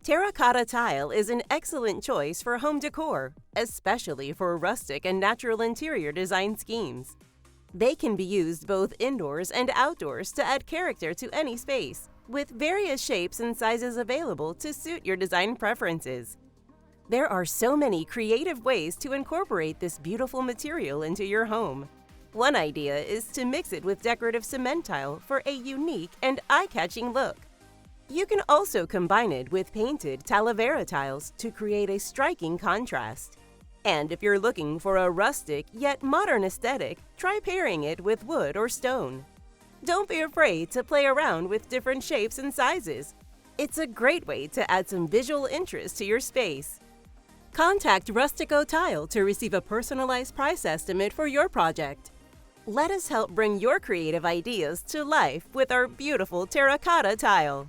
Terracotta tile is an excellent choice for home decor, especially for rustic and natural interior design schemes. They can be used both indoors and outdoors to add character to any space, with various shapes and sizes available to suit your design preferences. There are so many creative ways to incorporate this beautiful material into your home. One idea is to mix it with decorative cement tile for a unique and eye-catching look. You can also combine it with painted Talavera tiles to create a striking contrast. And if you're looking for a rustic yet modern aesthetic, try pairing it with wood or stone. Don't be afraid to play around with different shapes and sizes. It's a great way to add some visual interest to your space. Contact Rustico Tile to receive a personalized price estimate for your project. Let us help bring your creative ideas to life with our beautiful terracotta tile.